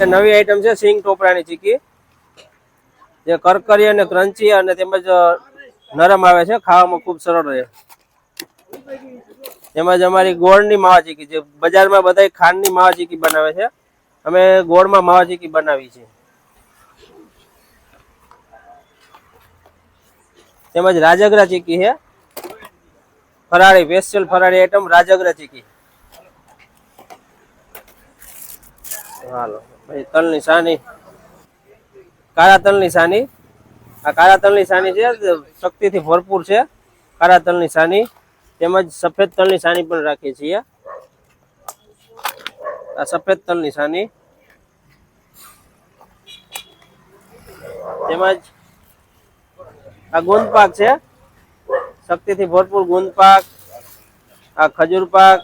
નવી આઈટમ છે સિંગ ટોપરાની ચીકી, જે કરકરી અને ક્રન્ચી અને તેમજ નરમ આવે છે, ખાવામાં ખૂબ સરળ રહે. તેમજ અમારી ગોળની માવા ચીકી, જે બજારમાં બધા ખાંડની માવા ચીકી બનાવે છે, અમે ગોળમાં માવા ચીકી બનાવી છે. તેમજ રાજગરા ચીકી છે, ફરાળી સ્પેશિયલ ફરાળી આઈટમ રાજગરા ચીકી. હાલો ભાઈ, તલની સાની, કાળા તલની સાની. આ કાળા તલની સાની છે, શક્તિથી ભરપૂર છે કાળા તલની સાની. તેમજ સફેદ તલની સાની પણ રાખીએ છીએ. આ સફેદ તલની સાની, તેમજ આ ગુંદ પાક છે, શક્તિથી ભરપૂર ગુંદ પાક. આ ખજૂર પાક,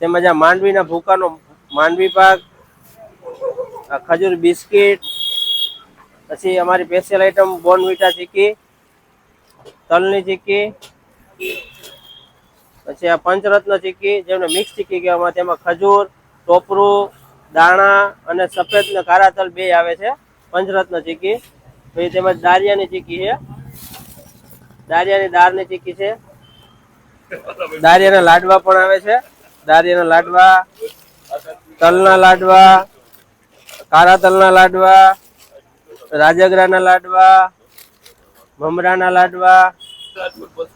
તેમજ આ માંડવીના ભૂકાનો માંડવી પાક, આ ખજૂર બિસ્કીટ. પછી અમારી સ્પેશિયલ આઈટમ બોર્નવિટા ચીકી, તલની ચીકી. પછી આ પંચરત્ન ચીકી, જેમને મિક્સ ચીકી કહેવામાં, તેમાં ખજૂર, ટોપરું, દાણા અને સફેદ ને કાળા તલ બે આવે છે, પંચરત્ન ચીકી. પછી તેમજ દારિયાની ચીકી છે, દારિયાની દાળની ચીકી છે. દારિયાના લાડવા પણ આવે છે, દારિયાના લાડવા, તલના લાડવા, કાળા તલના લાડવા, રાજગરાના લાડવા, મમરાના લાડવા.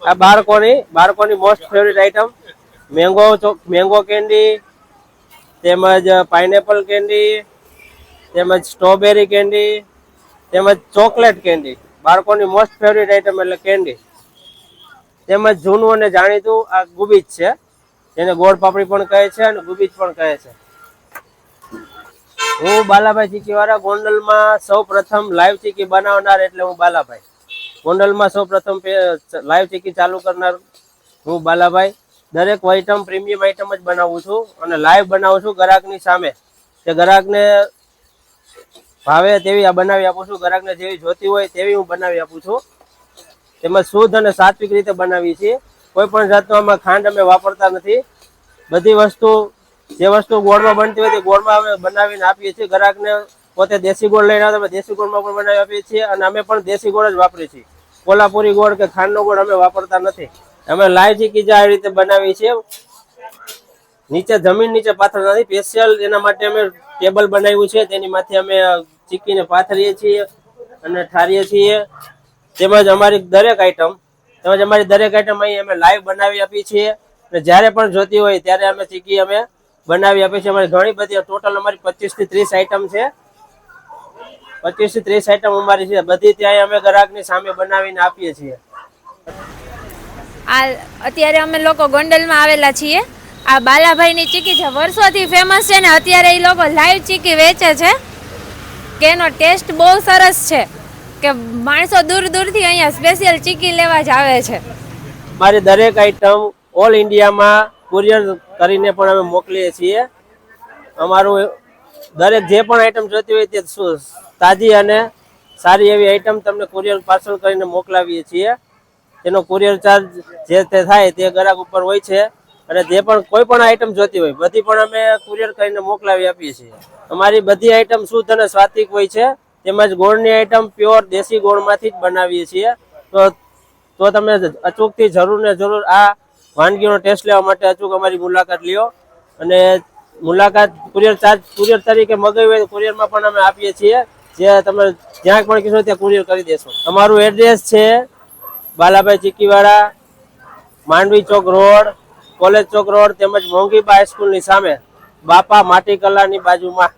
આ બાળકોની most favourite item mango candy, તેમજ પાઇનેપલ કેન્ડી, તેમજ સ્ટ્રોબેરી કેન્ડી, તેમજ ચોકલેટ કેન્ડી. બાળકોની મોસ્ટ ફેવરિટ આઈટમ એટલે કેન્ડી. તેમજ જૂનું અને જાણીતું આ ગુબીજ છે, જેને ગોળ પાપડી પણ કહે છે અને ગુબીજ પણ કહે છે. હું બાલાભાઈ ચીકીવાળા, ગોંડલમાં સૌ પ્રથમ લાઈવ ચીકી બનાવનાર એટલે હું બાલાભાઈ. ગોંડલમાં સૌ પ્રથમ લાઈવ ચીકી ચાલુ કરનાર હું બાલાભાઈ. દરેક આઈટમ પ્રીમિયમ આઈટમ જ બનાવું છું અને લાઈવ બનાવું છું ગ્રાહકની સામે. કે ગ્રાહકને ભાવે તેવી આ બનાવી આપું છું, ગ્રાહકને જેવી જોતી હોય તેવી હું બનાવી આપું છું. તેમજ શુદ્ધ અને સાત્વિક રીતે બનાવીએ છીએ. કોઈ પણ જાતનો આમાં ખાંડ અમે વાપરતા નથી. બધી વસ્તુ, જે વસ્તુ ગોળમાં બનતી હોય તે ગોળમાં અમે બનાવીને આપીએ છીએ. ગ્રાહકને પોતે દેશી ગોળ લઈને આવે તો દેશી ગોળમાં પણ બનાવી આપીએ છીએ અને અમે પણ દેશી ગોળ જ વાપરીએ છીએ. કોલ્હાપુરી ગોળ કે ખાંડનો ગોળ અમે વાપરતા નથી. અમે લાઈવ ચીકી આવી રીતે બનાવીએ છીએ. નીચે જમીન નીચે પાથરતા નથી, સ્પેશિયલ એના માટે અમે ટેબલ બનાવ્યું છે, તેની માથે અમે ચીકીને પાથરીએ છીએ અને ઠારીએ છીએ. તેમજ અમારી દરેક આઈટમ અહીં અમે લાઈવ બનાવી આપીએ છીએ અને જ્યારે પણ જોતી હોય ત્યારે અમે ચીકી અમે બનાવી આપીએ છીએ. અમારી ઘણી બધી, ટોટલ અમારી 25 થી 30 આઈટમ છે. 25 થી 30 આઈટમ અમારી છે, બધી ત્યાં અમે ગ્રાહકની સામે બનાવીને આપીએ છીએ. અત્યારે અમે લોકો ગોંડલમાં આવેલા છીએ. આ બાલાભાઈની ચીકી છે, વર્ષોથી ફેમસ છે ને અત્યારે એ લોકો લાઈવ ચીકી વેચે છે કે એનો ટેસ્ટ બહુ સરસ છે કે માણસો દૂર દૂરથી અહીંયા સ્પેશિયલ ચીકી લેવા જ આવે છે. મારી દરેક આઈટમ ઓલ ઇન્ડિયામાં કુરિયર કરીને પણ અમે મોકલીએ છીએ. અમારું દરેક જે પણ આઈટમ જોતી હોય તે તાજી અને સારી એવી આઈટમ તમને કુરિયર પાર્સલ કરીને મોકલાવીએ છીએ. તેનો કુરિયર ચાર્જ જે તે થાય તે ગ્રાહક ઉપર હોય છે અને જે પણ કોઈ પણ આઈટમ જોતી હોય બધી પણ અમે કુરિયર કરીને મોકલાવી આપીએ છીએ. અમારી બધી આઈટમ શુદ્ધ અને સાત્વિક હોય છે. તેમજ ગોળની આઈટમ પ્યોર દેશી ગોળમાંથી જ બનાવીએ છીએ. તો તમે અચૂકથી જરૂર ને જરૂર આ વાનગીનો ટેસ્ટ લેવા માટે અચૂક અમારી મુલાકાત લ્યો. અને મુલાકાત કુરિયર તરીકે મગાવી હોય તો કુરિયરમાં પણ અમે આપીએ છીએ. જે તમે જ્યાં પણ કહેશો ત્યાં કુરિયર કરી દેશો. અમારું એડ્રેસ છે બાલાભાઈ ચીકીવાળા, માંડવી ચોક રોડ, કોલેજ ચોક રોડ, તેમજ મોંઘીબા હાઈસ્કૂલની સામે, બાપા માટી કલાની બાજુમાં.